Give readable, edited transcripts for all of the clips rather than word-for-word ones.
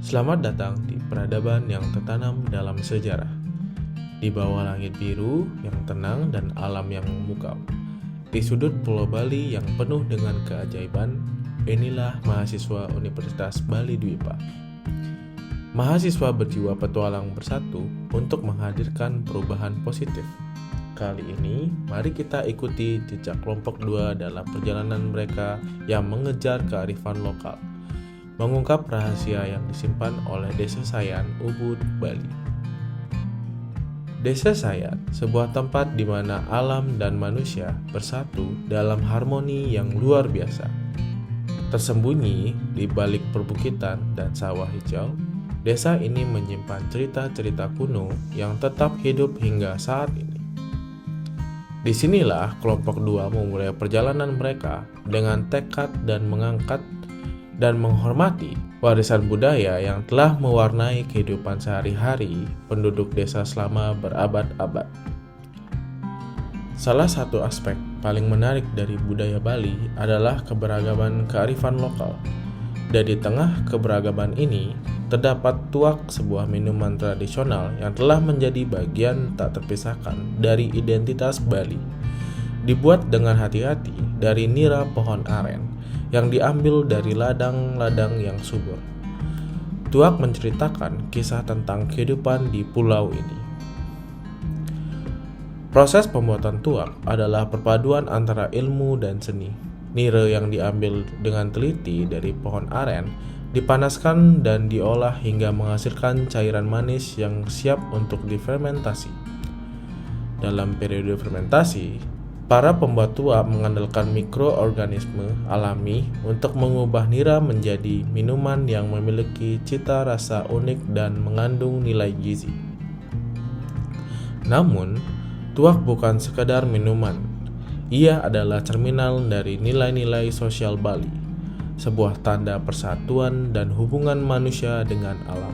Selamat datang di peradaban yang tertanam dalam sejarah. Di bawah langit biru yang tenang dan alam yang memukau. Di sudut Pulau Bali yang penuh dengan keajaiban, inilah mahasiswa Universitas Bali Dwipa. Mahasiswa berjiwa petualang bersatu untuk menghadirkan perubahan positif. Kali ini, mari kita ikuti jejak kelompok 2 dalam perjalanan mereka yang mengejar kearifan lokal, mengungkap rahasia yang disimpan oleh Desa Sayan, Ubud, Bali. Desa Sayan, sebuah tempat di mana alam dan manusia bersatu dalam harmoni yang luar biasa. Tersembunyi di balik perbukitan dan sawah hijau, desa ini menyimpan cerita-cerita kuno yang tetap hidup hingga saat ini. Disinilah kelompok 2 memulai perjalanan mereka dengan tekad dan mengangkat dan menghormati warisan budaya yang telah mewarnai kehidupan sehari-hari penduduk desa selama berabad-abad. Salah satu aspek paling menarik dari budaya Bali adalah keberagaman kearifan lokal. Dan di tengah keberagaman ini, terdapat tuak, sebuah minuman tradisional yang telah menjadi bagian tak terpisahkan dari identitas Bali. Dibuat dengan hati-hati dari nira pohon aren yang diambil dari ladang-ladang yang subur. Tuak menceritakan kisah tentang kehidupan di pulau ini. Proses pembuatan tuak adalah perpaduan antara ilmu dan seni. Nira yang diambil dengan teliti dari pohon aren dipanaskan dan diolah hingga menghasilkan cairan manis yang siap untuk difermentasi. Dalam periode fermentasi, para pembuat tuak mengandalkan mikroorganisme alami untuk mengubah nira menjadi minuman yang memiliki cita rasa unik dan mengandung nilai gizi. Namun, tuak bukan sekadar minuman. Ia adalah cerminan dari nilai-nilai sosial Bali, sebuah tanda persatuan dan hubungan manusia dengan alam.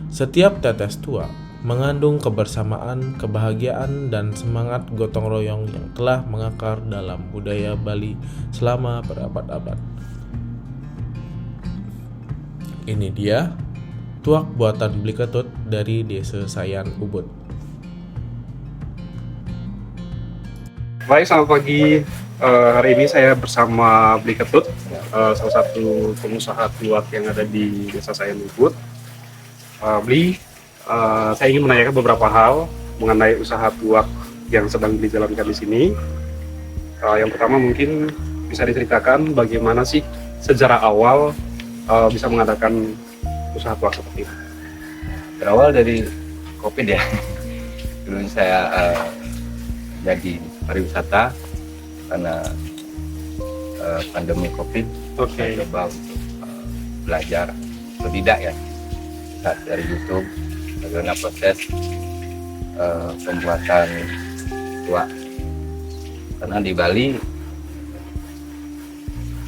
Setiap tetes tuak mengandung kebersamaan, kebahagiaan, dan semangat gotong royong yang telah mengakar dalam budaya Bali selama berabad-abad. Ini dia tuak buatan Bli Ketut dari Desa Sayan, Ubud. Baik, selamat pagi. Hari ini saya bersama Bli Ketut, salah satu pengusaha tuak yang ada di Desa Sayan, Ubud. Bli, saya ingin menanyakan beberapa hal mengenai usaha tuak yang sedang dijalankan di sini. Yang pertama mungkin bisa diceritakan bagaimana sih sejarah awal bisa mengadakan usaha tuak seperti ini. Berawal dari COVID ya. Dulu saya jadi pariwisata karena pandemi COVID. Oke. Saya coba untuk belajar atau tidak ya, dari YouTube bagaimana proses pembuatan tuak. Karena di Bali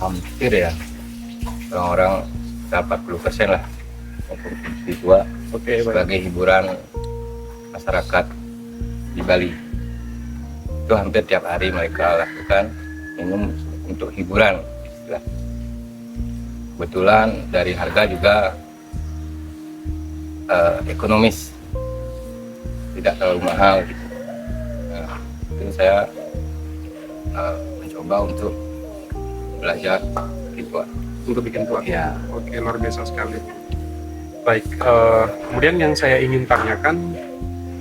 hampir ya orang-orang 40% lah mengkonsumsi tuak sebagai hiburan masyarakat di Bali. Itu hampir tiap hari mereka lakukan minum untuk hiburan istilah. Kebetulan dari harga juga ekonomis, tidak terlalu mahal gitu. Nah, itu saya mencoba untuk belajar tuak. Untuk bikin tuak. Ya. Oke, luar biasa sekali. Baik, kemudian yang saya ingin tanyakan,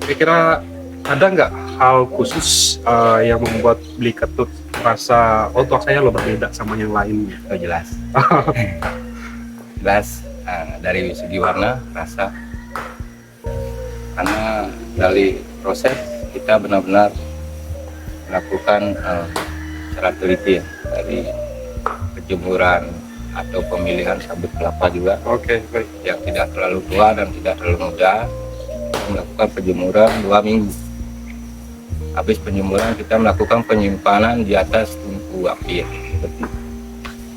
kira-kira ada nggak hal khusus yang membuat Bli Ketut merasa tuak saya lo berbeda sama yang lainnya? Oh jelas. Jelas dari segi warna, rasa. Karena dari proses kita benar-benar melakukan secara teliti ya, dari penjemuran atau pemilihan sabut kelapa juga. Oke, baik. Yang tidak terlalu tua dan tidak terlalu muda. Kita melakukan penjemuran 2 minggu. Habis penjemuran kita melakukan penyimpanan di atas tungku api ya, seperti itu.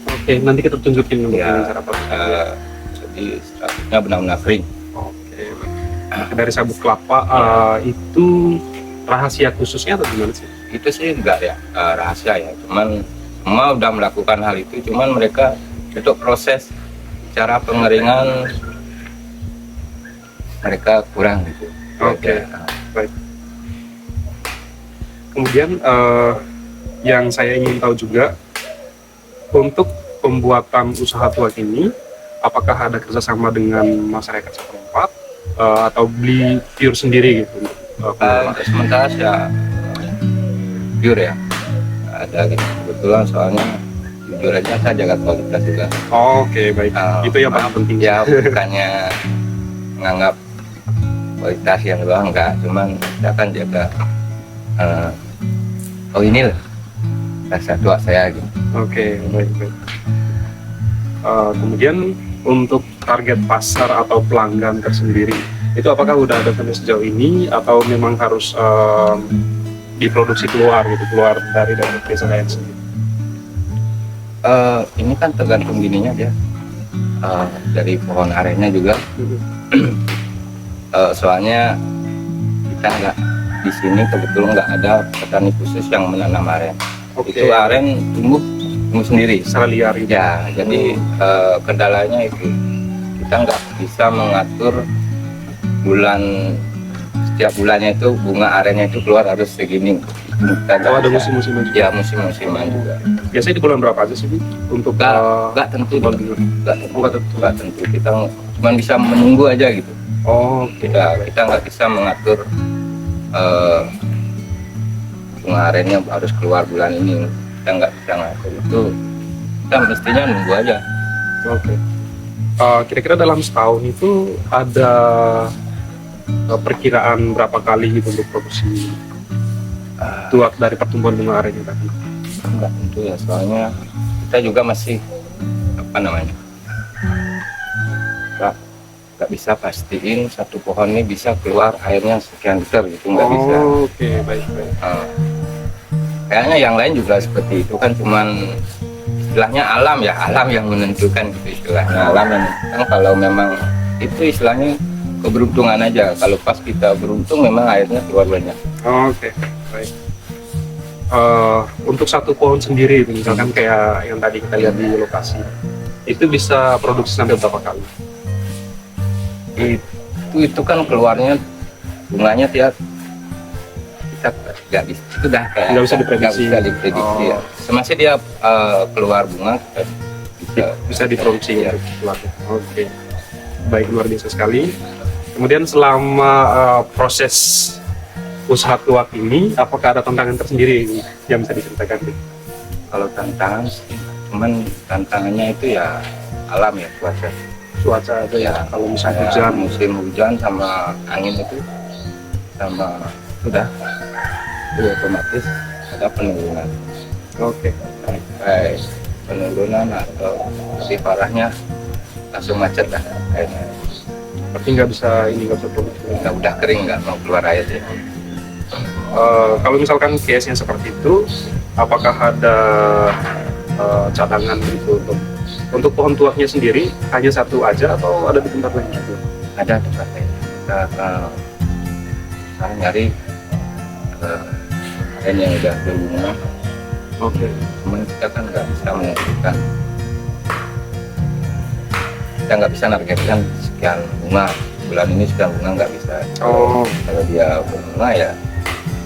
Oke, nanti kita tunjukin Ya, cara prosesnya. jadi selanjutnya benar-benar kering. Oke, dari sabut kelapa itu rahasia khususnya atau gimana sih? Itu sih enggak ya rahasia ya, cuman semua udah melakukan hal itu, cuman mereka untuk proses cara pengeringan mereka kurang gitu. Oke. Ya, Baik. Kemudian yang saya ingin tahu juga, untuk pembuatan usaha tuak ini, apakah ada kerjasama dengan masyarakat setempat atau beli pure sendiri gitu? untuk sementara saya pure ya ada gitu kebetulan, soalnya jujur aja saya jaga kualitas juga. Oke, baik. Itu yang paling penting. Ya bukannya menganggap kualitas yang doang, enggak, cuman saya akan jaga oh ini loh rasa tua saya gitu. Oke, baik, baik. Kemudian untuk target pasar atau pelanggan tersendiri, itu apakah udah ada sampai sejauh ini atau memang harus diproduksi keluar gitu, keluar dari desa lain sendiri? Ini kan tergantung gininya aja, dari pohon arennya juga. Soalnya kita nggak di sini kebetulan nggak ada petani khusus yang menanam aren. Oke. Itu aren tumbuh sendiri Secara liar gitu. ya. Jadi kendalanya itu kita nggak bisa mengatur setiap bulannya itu bunga arennya itu keluar harus segini. Kita nggak Oh, ada bisa. musim-musiman juga? Ya musim-musiman juga. Biasanya di bulan berapa aja sih, Bu? Untuk Nggak tentu, bulan biru? nggak tentu. Kita cuma bisa menunggu aja gitu. Oh, oke. Kita nggak bisa mengatur bunga arennya harus keluar bulan ini. Kita nggak bisa ngatur itu. Kita mestinya nunggu aja. Oke. Kira-kira dalam setahun itu ada perkiraan berapa kali gitu untuk produksi tuak dari pertumbuhan bunga arennya tadi? Nggak tentu ya, soalnya kita juga masih apa namanya, nggak bisa pastiin satu pohon ini bisa keluar airnya sekian liter gitu, nggak bisa. Oke, baik, baik. Kayaknya yang lain juga seperti itu kan, cuman istilahnya alam ya, alam yang menentukan gitu, istilahnya alam yang menentukan. Kalau memang itu istilahnya keberuntungan aja, kalau pas kita beruntung memang airnya keluar banyak. Oke, baik. Untuk satu pohon sendiri, misalkan kayak yang tadi kita lihat di lokasi, itu bisa produksi sampai berapa kali? Itu kan keluarnya bunganya tiap kita nggak bisa, itu dah kayak Nggak bisa diprediksi. nggak bisa diprediksi ya. Semasa dia keluar bunga kita Bisa diproduksi ya. untuk keluarnya. Oke, baik, luar biasa sekali. Kemudian selama proses usaha tuak ini, apakah ada tantangan tersendiri yang bisa diceritakan? Kalau tantangan cuman tantangannya itu ya alam ya, Cuaca aja ya, kalau misalnya Kayak hujan. musim hujan sama angin itu sama sudah itu otomatis ada penurunan. Oke, Baik penurunan atau lebih parahnya langsung macet lah kayaknya. berarti nggak bisa produksi. Udah kering nggak mau keluar air ya. Kalau misalkan case-nya seperti itu, apakah ada cadangan gitu untuk pohon tuaknya sendiri hanya satu aja atau ada di tempat lain juga? Ada tempat lain kita sekarang nyari aren yang udah berbunga. Oke. Cuman kita kan nggak bisa menentukan, kita nggak bisa nargetkan sekian bunga bulan ini, sekian bunga nggak bisa. Oh, Kalau dia berbunga ya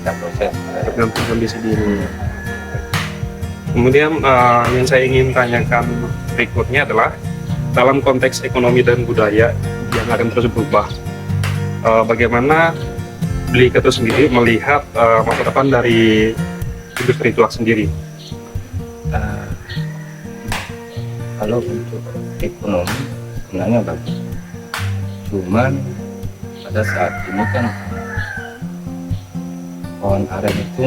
kita proses. tergantung kondisi diri. Kemudian yang saya ingin tanyakan berikutnya adalah dalam konteks ekonomi dan budaya yang akan terus berubah, bagaimana Beli Ketut sendiri melihat masa depan dari industri tuak sendiri? Kalau untuk ekonomi sebenarnya bagus, cuman pada saat ini kan pohon aren itu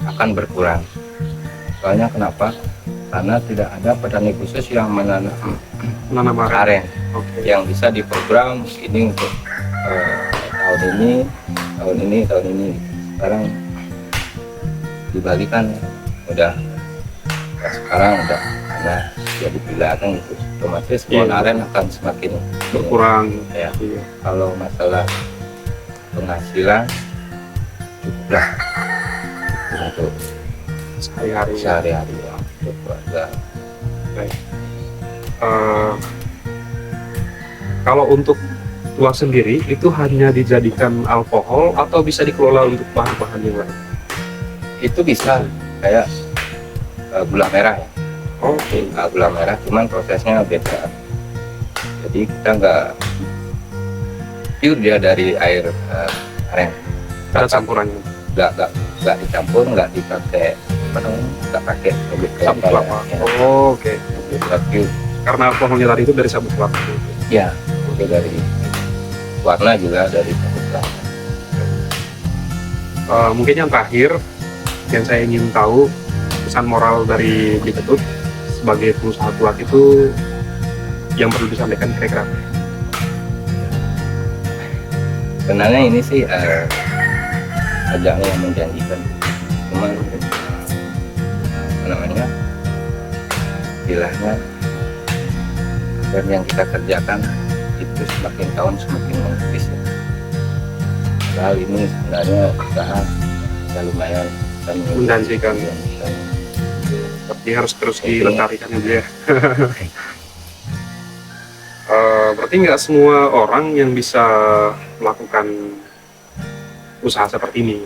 akan berkurang. Soalnya kenapa? Karena tidak ada petani khusus yang menanam Menanam aren. aren Oke. yang bisa diprogram ini untuk tahun ini. Sekarang dibagikan udah sekarang udah karena jadi pilihan gitu, otomatis pohon Iya. aren akan semakin Berkurang. ya. Iya. Kalau masalah penghasilan cukuplah untuk Sehari-hari. sehari-hari ya, untuk keluarga. Baik. Kalau untuk tuak sendiri itu hanya dijadikan alkohol atau bisa dikelola untuk bahan-bahan yang lain? Itu bisa kayak gula merah ya. Oke. Gula merah, cuman prosesnya beda. Jadi kita nggak pure dia dari air aren. Ada campurannya. Nggak dicampur, nggak dipakai apa namanya, nggak pakai sabut Sabut kelapa. ya. Oh, oke. Nggak pure. Karena alkoholnya tadi itu dari sabut kelapa. Ya, itu dari warna juga dari sabut kelapa. Mungkin yang terakhir yang saya ingin tahu, pesan moral dari Beli Ketut sebagai pengusaha tuak itu yang perlu disampaikan kira-kira apa? Sebenarnya ini sih kerjaan yang menjanjikan, cuman apa namanya, istilahnya dan yang kita kerjakan itu semakin tahun semakin menipis ya. Hal ini sebenarnya usaha ya lumayan dan Menjanjikan. Tapi harus terus dilestarikan ya, Bu, ya. Berarti nggak semua orang yang bisa melakukan usaha seperti ini.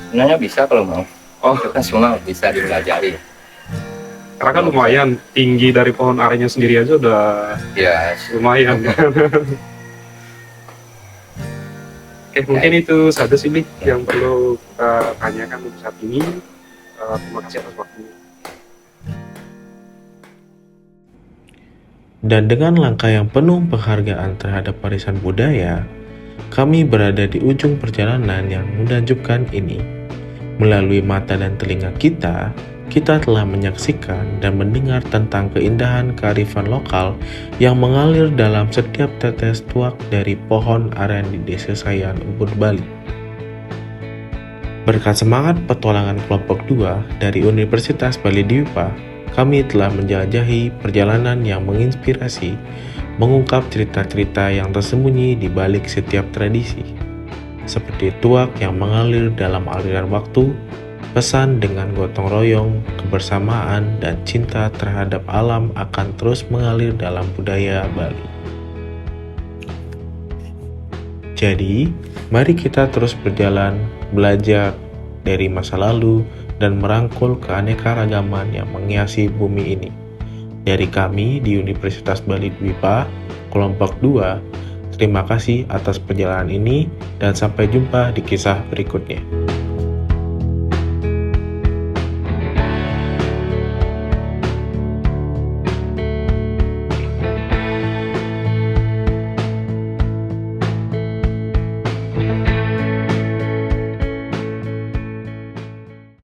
sebenarnya bisa kalau mau. Oh, Itu kan semua bisa dipelajari. karena kan lumayan tinggi dari pohon arennya sendiri aja udah Ya, lumayan kan. Oke, mungkin itu saja sih, Bli, yang perlu kita tanyakan untuk saat ini. Terima kasih atas waktunya. Dan dengan langkah yang penuh penghargaan terhadap warisan budaya, kami berada di ujung perjalanan yang menakjubkan ini. Melalui mata dan telinga kita telah menyaksikan dan mendengar tentang keindahan kearifan lokal yang mengalir dalam setiap tetes tuak dari pohon aren di Desa Sayan, Ubud, Bali. Berkat semangat petualangan kelompok 2 dari Universitas Bali Dwipa, kami telah menjelajahi perjalanan yang menginspirasi, mengungkap cerita-cerita yang tersembunyi di balik setiap tradisi, seperti tuak yang mengalir dalam aliran waktu, pesan dengan gotong royong, kebersamaan, dan cinta terhadap alam akan terus mengalir dalam budaya Bali. Jadi, mari kita terus berjalan, belajar dari masa lalu, dan merangkul keanekaragaman yang menghiasi bumi ini. Dari kami di Universitas Bali Dwipa, kelompok 2, terima kasih atas perjalanan ini dan sampai jumpa di kisah berikutnya.